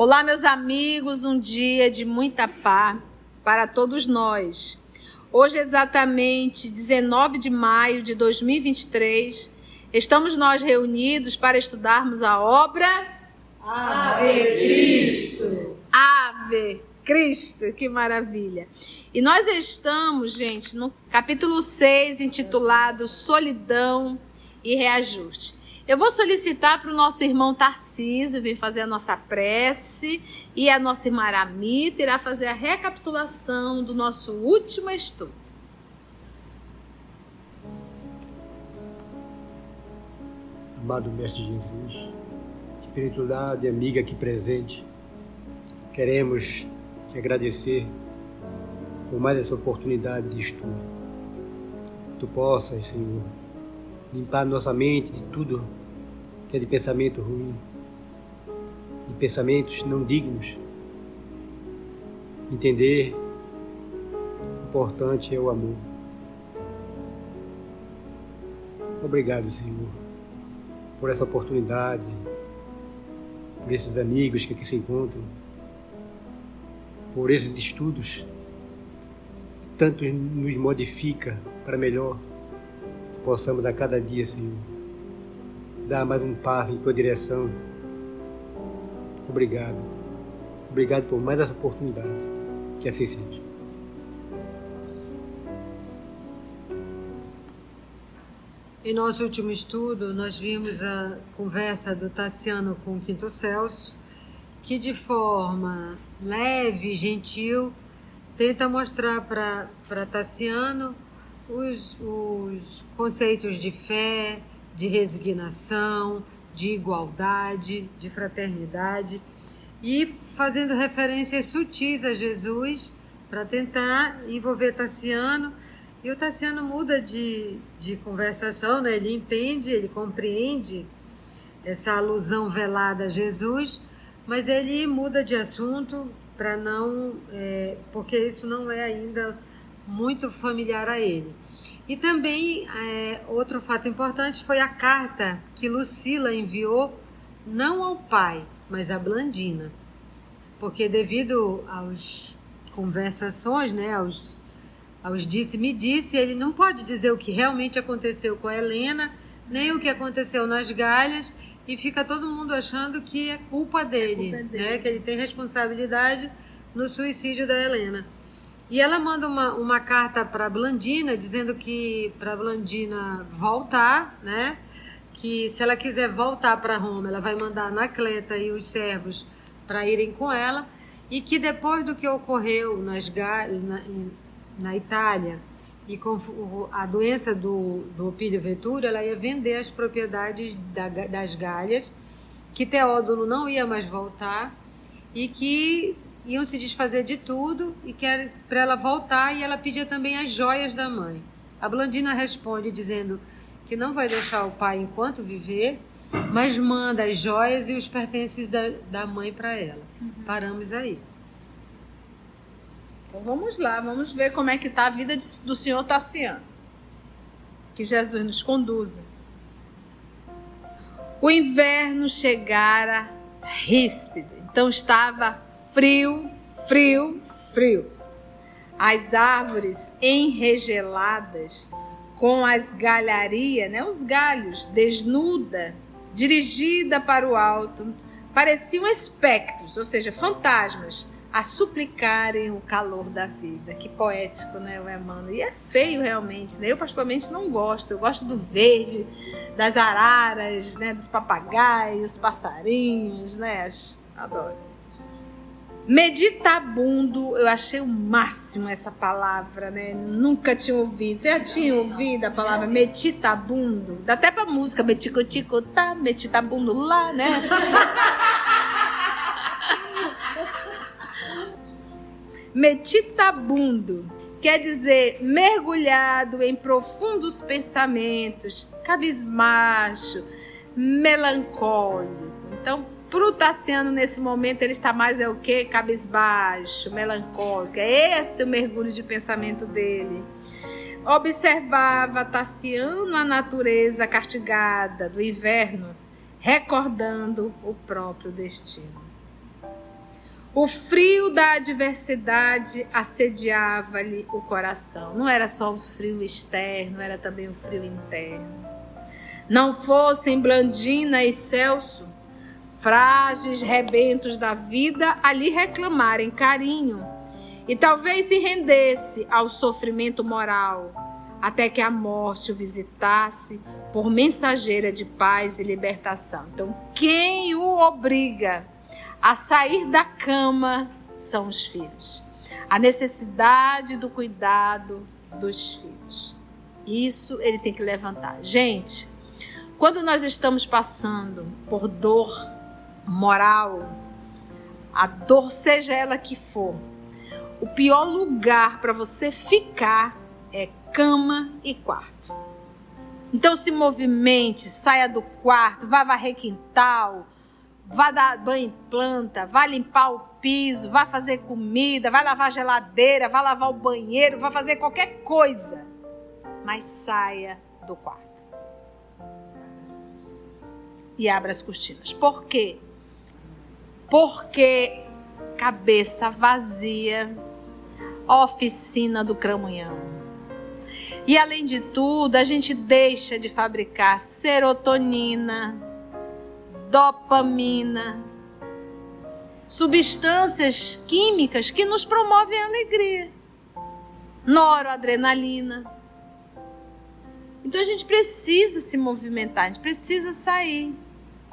Olá, meus amigos, um dia de muita paz para todos nós. Hoje, exatamente 19 de maio de 2023, estamos nós reunidos para estudarmos a obra Ave Cristo. Ave Cristo, que maravilha! E nós estamos, gente, no capítulo 6, intitulado Solidão e Reajuste. Eu vou solicitar para o nosso irmão Tarcísio vir fazer a nossa prece e a nossa irmã Aramita irá fazer a recapitulação do nosso último estudo. Amado Mestre Jesus, espiritualidade amiga aqui presente, queremos te agradecer por mais essa oportunidade de estudo. Que tu possas, Senhor, limpar nossa mente de tudo que é de pensamento ruim, de pensamentos não dignos. Entender o importante é o amor. Obrigado, Senhor, por essa oportunidade, por esses amigos que aqui se encontram, por esses estudos que tanto nos modifica para melhor. Possamos a cada dia, Senhor, dar mais um passo em tua direção. Obrigado. Obrigado por mais essa oportunidade. Que assim seja. Em nosso último estudo, nós vimos a conversa do Tassiano com o Quinto Celso, que de forma leve e gentil tenta mostrar para Tassiano os conceitos de fé, de resignação, de igualdade, de fraternidade, e fazendo referências sutis a Jesus para tentar envolver Tassiano. E o Tassiano muda de conversação, né? Ele entende, ele compreende essa alusão velada a Jesus, mas ele muda de assunto para não, porque isso não é ainda muito familiar a ele. E também outro fato importante foi a carta que Lucila enviou não ao pai, mas à Blandina, porque devido às conversações, né, aos disse-me-disse, ele não pode dizer o que realmente aconteceu com a Helena, nem o que aconteceu nas Galhas, e fica todo mundo achando que é culpa dele, né, que ele tem responsabilidade no suicídio da Helena. E ela manda uma carta para Blandina, dizendo que para Blandina voltar, né? Que se ela quiser voltar para Roma, ela vai mandar Anacleta e os servos para irem com ela, e que depois do que ocorreu na Itália e com a doença do Opílio Vetúrio, ela ia vender as propriedades das Galhas, que Teódulo não ia mais voltar e que iam se desfazer de tudo e querem para ela voltar, e ela pedia também as joias da mãe. A Blandina responde dizendo que não vai deixar o pai enquanto viver, mas manda as joias e os pertences da mãe para ela. Paramos aí. Então vamos lá, vamos ver como é que está a vida do senhor Tassiano. Que Jesus nos conduza. O inverno chegara ríspido, então estava frio. As árvores enregeladas, com as galharias, né, os galhos, desnuda, dirigida para o alto, pareciam espectros, ou seja, fantasmas, a suplicarem o calor da vida. Que poético, né, o Emmanuel? E é feio realmente, né? Eu particularmente não gosto. Eu gosto do verde, das araras, né, dos papagaios, passarinhos, né? Adoro. Meditabundo, eu achei o máximo essa palavra, né? Nunca tinha ouvido. Você já tinha ouvido a palavra meditabundo? Dá até pra música, meticoticotá, meditabundo lá, né? Meditabundo quer dizer mergulhado em profundos pensamentos, cabisbaixo, melancólico. Então, para o Tassiano, nesse momento, ele está mais o quê? Cabisbaixo, melancólico. É esse o mergulho de pensamento dele. Observava Tassiano a natureza castigada do inverno, recordando o próprio destino. O frio da adversidade assediava-lhe o coração. Não era só o frio externo, era também o frio interno. Não fossem Blandina e Celso, frágeis rebentos da vida, a lhe reclamarem carinho, e talvez se rendesse ao sofrimento moral, até que a morte o visitasse por mensageira de paz e libertação. Então, quem o obriga a sair da cama são os filhos. A necessidade do cuidado dos filhos. Isso ele tem que levantar. Gente, quando nós estamos passando por dor moral, a dor seja ela que for, o pior lugar para você ficar é cama e quarto. Então se movimente, saia do quarto, vá varrer quintal, vá dar banho em planta, vá limpar o piso, vá fazer comida, vá lavar a geladeira, vá lavar o banheiro, vá fazer qualquer coisa. Mas saia do quarto. E abra as cortinas. Por quê? Porque cabeça vazia, oficina do cramunhão. E além de tudo, a gente deixa de fabricar serotonina, dopamina, substâncias químicas que nos promovem a alegria, noradrenalina. Então a gente precisa se movimentar, a gente precisa sair.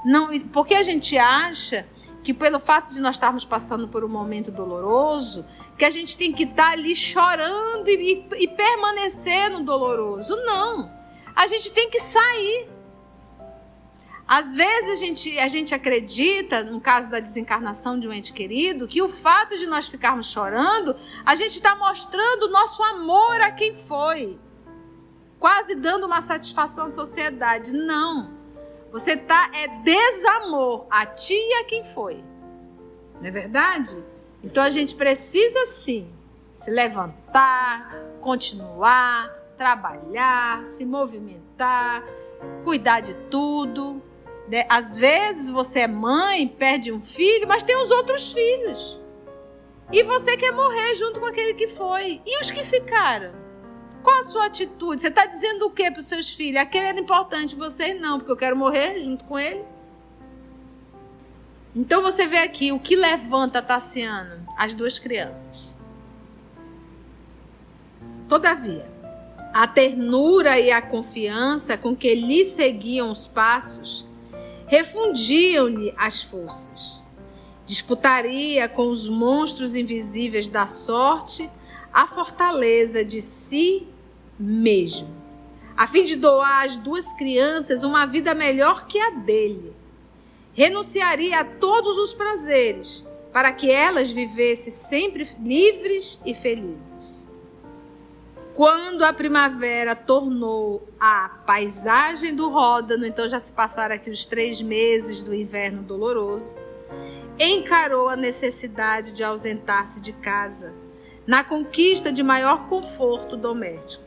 Não, porque a gente acha que pelo fato de nós estarmos passando por um momento doloroso, que a gente tem que estar ali chorando e permanecer no doloroso. Não, a gente tem que sair. Às vezes a gente acredita, no caso da desencarnação de um ente querido, que o fato de nós ficarmos chorando, a gente está mostrando o nosso amor a quem foi. Quase dando uma satisfação à sociedade. Não. Você está desamor a ti e a quem foi. Não é verdade? Então a gente precisa sim se levantar, continuar, trabalhar, se movimentar, cuidar de tudo. Né? Às vezes você é mãe, perde um filho, mas tem os outros filhos. E você quer morrer junto com aquele que foi. E os que ficaram? Qual a sua atitude? Você está dizendo o que para os seus filhos? Aquele era importante, vocês não, porque eu quero morrer junto com ele. Então você vê aqui o que levanta Tassiano, as duas crianças. Todavia, a ternura e a confiança com que lhe seguiam os passos refundiam-lhe as forças. Disputaria com os monstros invisíveis da sorte a fortaleza de si mesmo, a fim de doar às duas crianças uma vida melhor que a dele. Renunciaria a todos os prazeres, para que elas vivessem sempre livres e felizes. Quando a primavera tornou a paisagem do Ródano, então já se passaram aqui os 3 meses do inverno doloroso, encarou a necessidade de ausentar-se de casa, na conquista de maior conforto doméstico.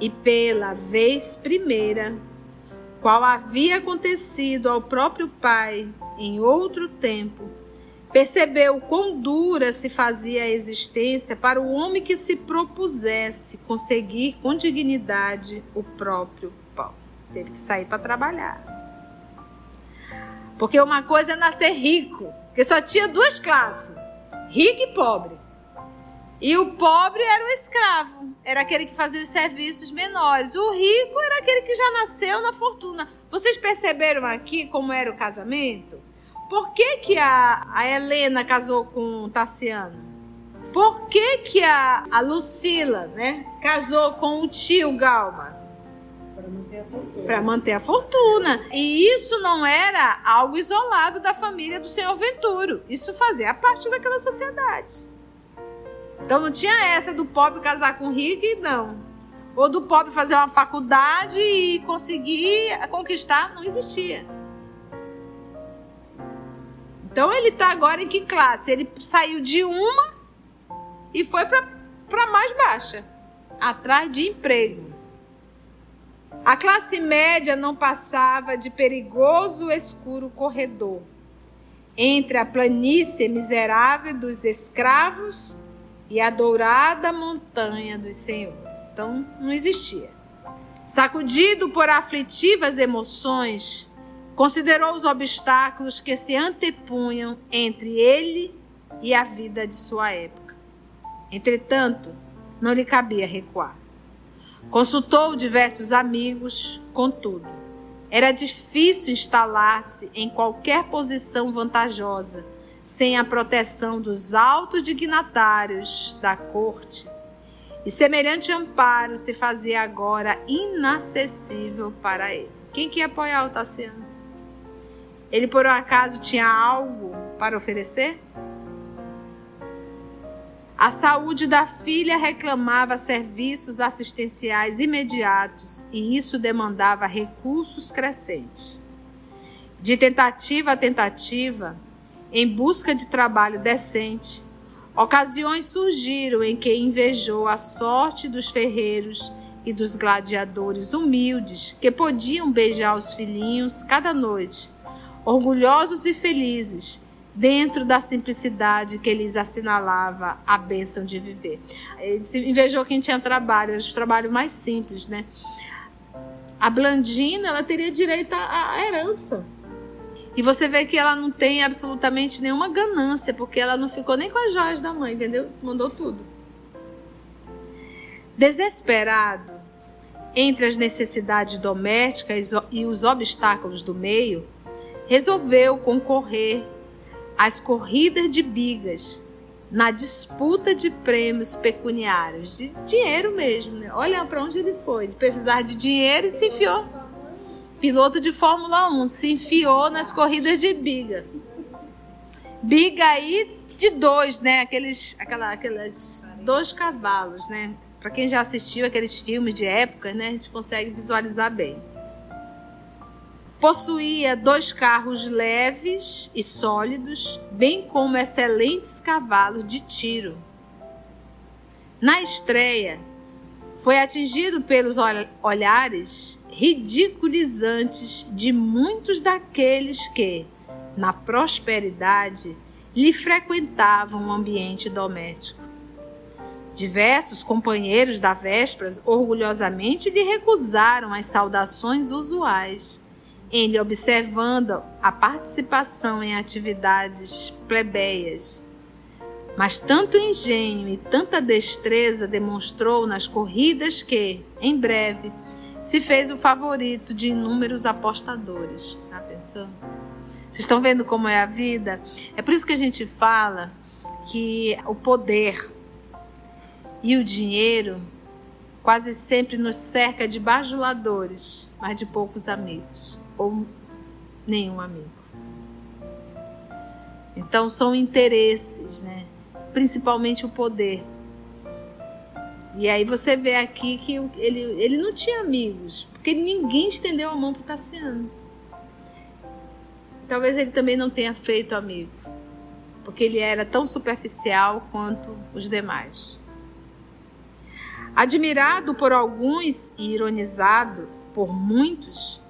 E pela vez primeira, qual havia acontecido ao próprio pai em outro tempo, percebeu quão dura se fazia a existência para o homem que se propusesse conseguir com dignidade o próprio pão. Teve que sair para trabalhar. Porque uma coisa é nascer rico, porque só tinha 2 classes, rico e pobre. E o pobre era o escravo, era aquele que fazia os serviços menores. O rico era aquele que já nasceu na fortuna. Vocês perceberam aqui como era o casamento? Por que a Helena casou com o Tassiano? Por que a Lucila, né, casou com o tio Galma? Para manter a fortuna. E isso não era algo isolado da família do senhor Venturo. Isso fazia parte daquela sociedade. Então não tinha essa do pobre casar com o rico e não. Ou do pobre fazer uma faculdade e conseguir conquistar. Não existia. Então ele está agora em que classe? Ele saiu de uma e foi para mais baixa. Atrás de emprego. A classe média não passava de perigoso escuro corredor, entre a planície miserável dos escravos e a dourada montanha dos senhores. Então, não existia. Sacudido por aflitivas emoções, considerou os obstáculos que se antepunham entre ele e a vida de sua época. Entretanto, não lhe cabia recuar. Consultou diversos amigos, contudo, era difícil instalar-se em qualquer posição vantajosa sem a proteção dos altos dignatários da corte, e semelhante amparo se fazia agora inacessível para ele. Quem que ia apoiar o Tassiano? Ele, por um acaso, tinha algo para oferecer? A saúde da filha reclamava serviços assistenciais imediatos e isso demandava recursos crescentes. De tentativa a tentativa, em busca de trabalho decente, ocasiões surgiram em que invejou a sorte dos ferreiros e dos gladiadores humildes que podiam beijar os filhinhos cada noite, orgulhosos e felizes, dentro da simplicidade que lhes assinalava a bênção de viver. Ele invejou quem tinha trabalho, os trabalhos mais simples, né? A Blandina, ela teria direito à herança. E você vê que ela não tem absolutamente nenhuma ganância, porque ela não ficou nem com as joias da mãe, entendeu? Mandou tudo. Desesperado, entre as necessidades domésticas e os obstáculos do meio, resolveu concorrer às corridas de bigas, na disputa de prêmios pecuniários, de dinheiro mesmo, né? Olha para onde ele foi, de precisar de dinheiro e se enfiou. Piloto de Fórmula 1, se enfiou nas corridas de biga. Biga aí de dois, né? Aqueles 2 cavalos, né? Para quem já assistiu aqueles filmes de época, né? A gente consegue visualizar bem. Possuía 2 carros leves e sólidos, bem como excelentes cavalos de tiro. Na estreia, foi atingido pelos olhares ridiculizantes de muitos daqueles que, na prosperidade, lhe frequentavam o ambiente doméstico. Diversos companheiros da vésperas orgulhosamente lhe recusaram as saudações usuais, ele observando a participação em atividades plebeias. Mas tanto engenho e tanta destreza demonstrou nas corridas que, em breve, se fez o favorito de inúmeros apostadores. Já pensou? Vocês estão vendo como é a vida? É por isso que a gente fala que o poder e o dinheiro quase sempre nos cerca de bajuladores, mas de poucos amigos. Ou nenhum amigo. Então são interesses, né? Principalmente o poder. E aí você vê aqui que ele não tinha amigos, porque ninguém estendeu a mão para o Tassiano. Talvez ele também não tenha feito amigo, porque ele era tão superficial quanto os demais. Admirado por alguns e ironizado por muitos,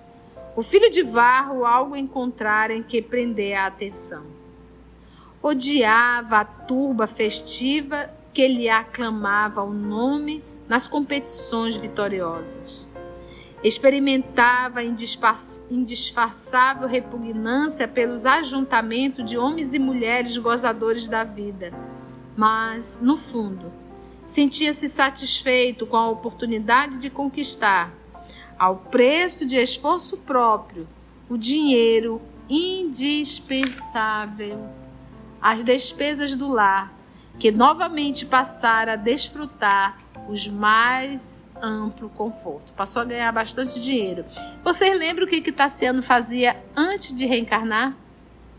o filho de Varro algo encontrara em que prender a atenção. Odiava a turba festiva que lhe aclamava o nome nas competições vitoriosas. Experimentava indisfarçável repugnância pelos ajuntamentos de homens e mulheres gozadores da vida. Mas, no fundo, sentia-se satisfeito com a oportunidade de conquistar, ao preço de esforço próprio, o dinheiro indispensável às despesas do lar, que novamente passara a desfrutar os mais amplo conforto. Passou a ganhar bastante dinheiro. Vocês lembram o que Tassiano fazia antes de reencarnar?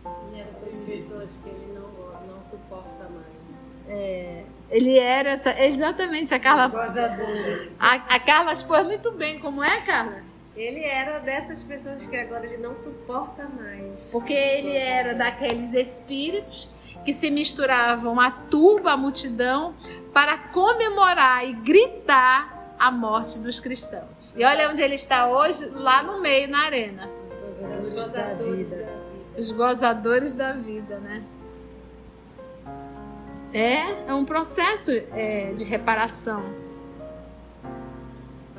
Ele era essas pessoas que ele não suporta mais. Ele era exatamente a Carla. Gozadores. A Carla expôs muito bem. Como é, Carla? Ele era dessas pessoas que agora ele não suporta mais. Porque ele era daqueles espíritos que se misturavam à turba, à multidão, para comemorar e gritar a morte dos cristãos. E olha onde ele está hoje, lá no meio, na arena. Os gozadores da vida. Os gozadores da vida, né? É um processo de reparação.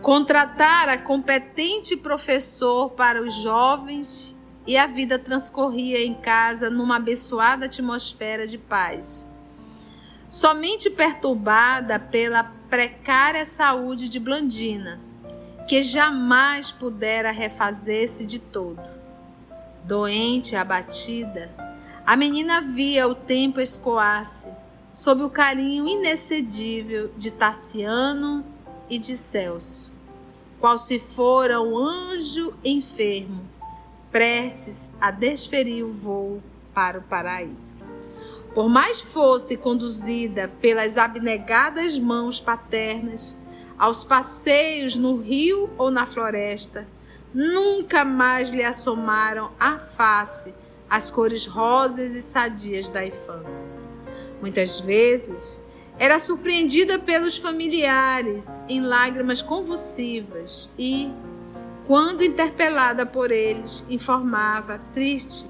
Contratara competente professor para os jovens e a vida transcorria em casa numa abençoada atmosfera de paz. Somente perturbada pela precária saúde de Blandina, que jamais pudera refazer-se de todo. Doente, abatida, a menina via o tempo escoar-se sob o carinho inexcedível de Tassiano e de Celso, qual se fora um anjo enfermo, prestes a desferir o voo para o paraíso. Por mais fosse conduzida pelas abnegadas mãos paternas aos passeios no rio ou na floresta, nunca mais lhe assomaram à face as cores rosas e sadias da infância. Muitas vezes era surpreendida pelos familiares em lágrimas convulsivas e, quando interpelada por eles, informava, triste,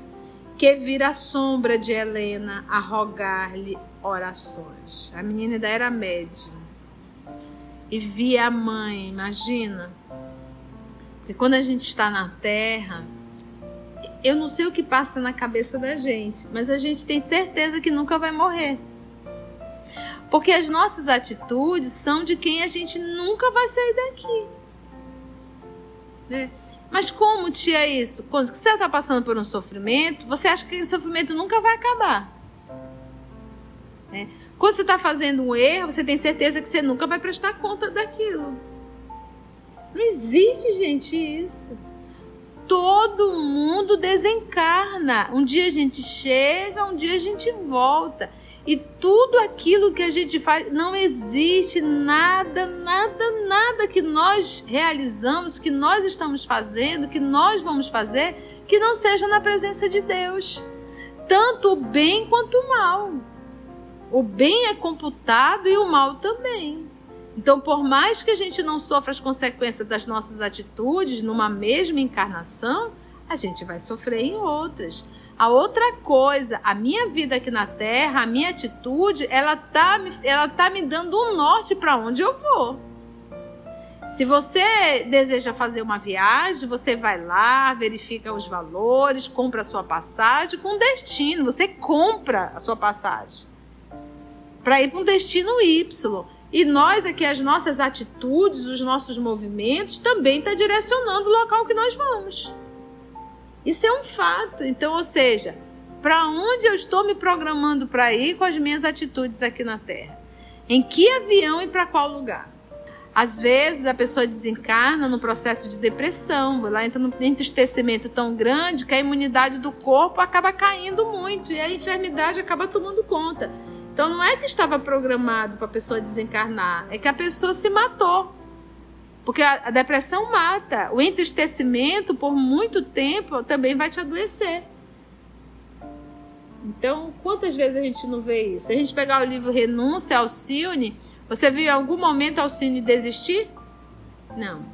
que vira a sombra de Helena a rogar-lhe orações. A menina ainda era médium. E via a mãe, imagina. Porque quando a gente está na Terra, eu não sei o que passa na cabeça da gente, mas a gente tem certeza que nunca vai morrer. Porque as nossas atitudes são de quem a gente nunca vai sair daqui. Né? Mas como, tia, isso? Quando você está passando por um sofrimento, você acha que esse sofrimento nunca vai acabar. Né? Quando você está fazendo um erro, você tem certeza que você nunca vai prestar conta daquilo. Não existe, gente, isso. Todo mundo desencarna. Um dia a gente chega, um dia a gente volta. E tudo aquilo que a gente faz, não existe nada que nós realizamos, que nós estamos fazendo, que nós vamos fazer, que não seja na presença de Deus. Tanto o bem quanto o mal. O bem é computado e o mal também. Então, por mais que a gente não sofra as consequências das nossas atitudes numa mesma encarnação, a gente vai sofrer em outras. A outra coisa, a minha vida aqui na Terra, a minha atitude, ela tá me dando um norte para onde eu vou. Se você deseja fazer uma viagem, você vai lá, verifica os valores, compra a sua passagem com destino. Você compra a sua passagem para ir para um destino Y. E nós aqui, as nossas atitudes, os nossos movimentos, também está direcionando o local que nós vamos. Isso é um fato. Então, ou seja, para onde eu estou me programando para ir com as minhas atitudes aqui na Terra? Em que avião e para qual lugar? Às vezes a pessoa desencarna no processo de depressão, ela entra num entristecimento tão grande que a imunidade do corpo acaba caindo muito e a enfermidade acaba tomando conta. Então não é que estava programado para a pessoa desencarnar, é que a pessoa se matou. Porque a depressão mata. O entristecimento, por muito tempo, também vai te adoecer. Então, quantas vezes a gente não vê isso? Se a gente pegar o livro Renúncia, Alcione, você viu em algum momento Alcione desistir? Não.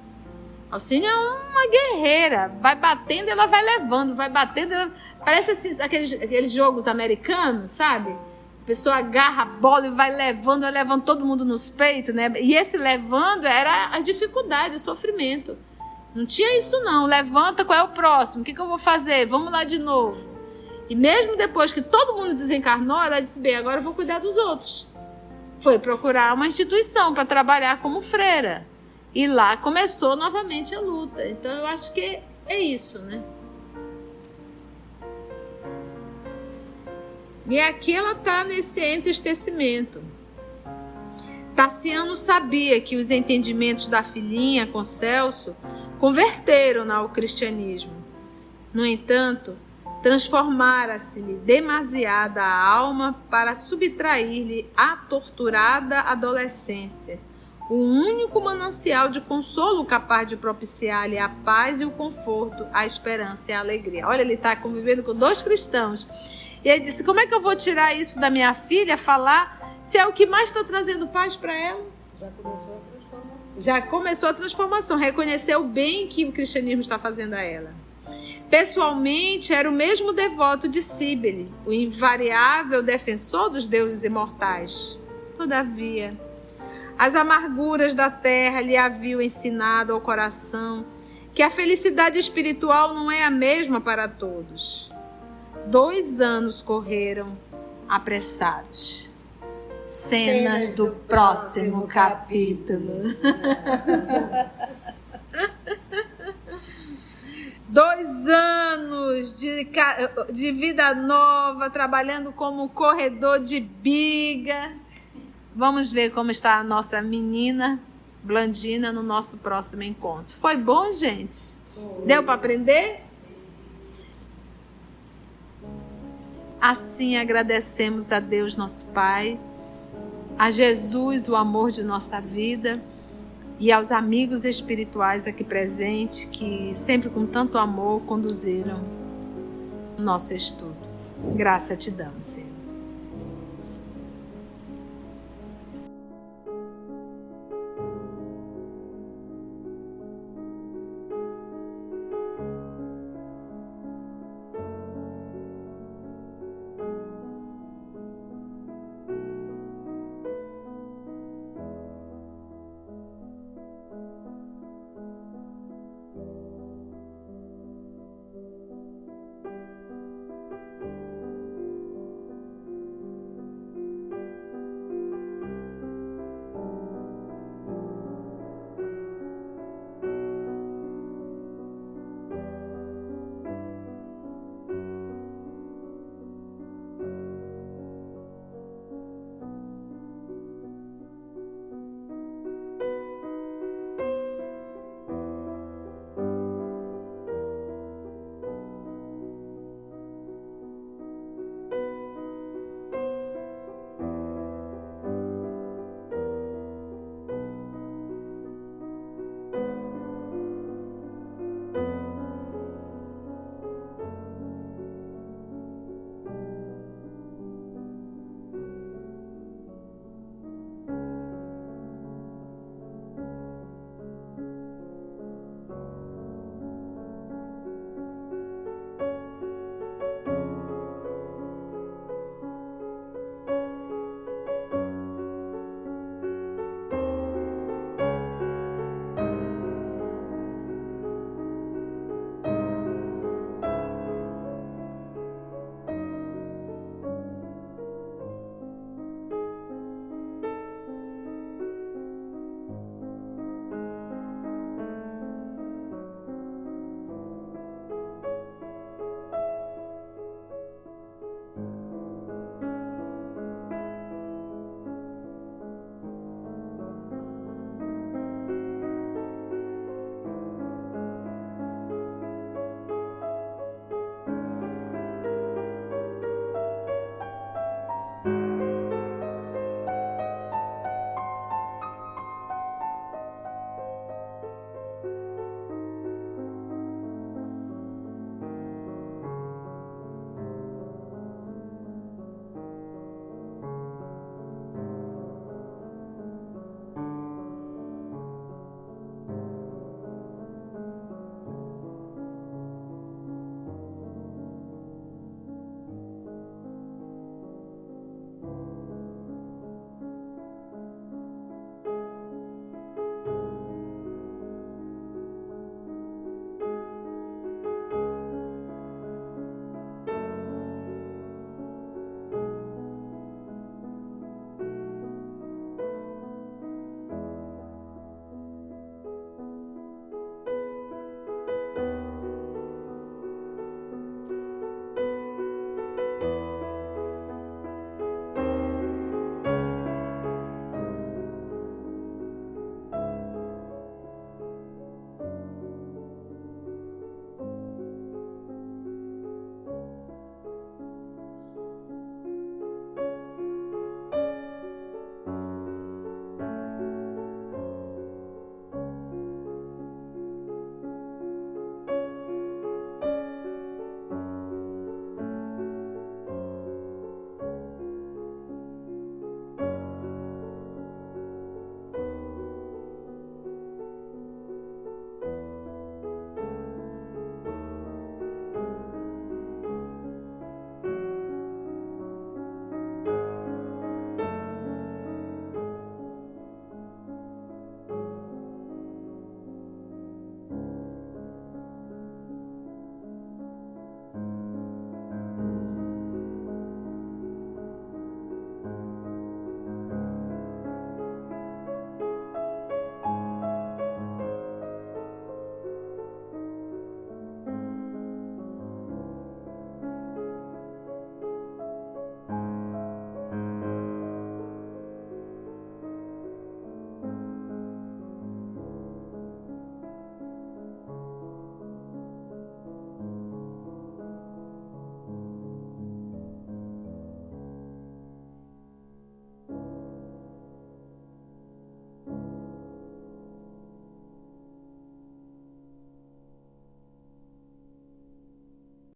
Alcione é uma guerreira. Vai batendo, ela vai levando. Vai batendo, ela... Parece assim, aqueles jogos americanos, sabe? A pessoa agarra a bola e vai levando todo mundo nos peitos, né? E esse levando era a dificuldade, o sofrimento. Não tinha isso não. Levanta, qual é o próximo? O que eu vou fazer? Vamos lá de novo. E mesmo depois que todo mundo desencarnou, ela disse, bem, agora eu vou cuidar dos outros. Foi procurar uma instituição para trabalhar como freira. E lá começou novamente a luta. Então eu acho que é isso, né? E aqui ela está nesse entristecimento. Tassiano sabia que os entendimentos da filhinha com Celso converteram-na ao cristianismo. No entanto, transformara-se-lhe demasiada a alma para subtrair-lhe a torturada adolescência, o único manancial de consolo capaz de propiciar-lhe a paz e o conforto, a esperança e a alegria. Olha, ele está convivendo com 2 cristãos. E ele disse, como é que eu vou tirar isso da minha filha, falar, se é o que mais está trazendo paz para ela? Já começou a transformação. Já começou a transformação, reconhecer o bem que o cristianismo está fazendo a ela. Pessoalmente, era o mesmo devoto de Cíbele, o invariável defensor dos deuses imortais. Todavia, as amarguras da terra lhe haviam ensinado ao coração que a felicidade espiritual não é a mesma para todos. 2 anos correram apressados. Cenas do próximo capítulo. 2 anos de vida nova, trabalhando como corredor de biga. Vamos ver como está a nossa menina Blandina no nosso próximo encontro. Foi bom, gente? Deu para aprender? Assim agradecemos a Deus, nosso Pai, a Jesus, o amor de nossa vida, e aos amigos espirituais aqui presentes que sempre com tanto amor conduziram o nosso estudo. Graça te damos, Senhor.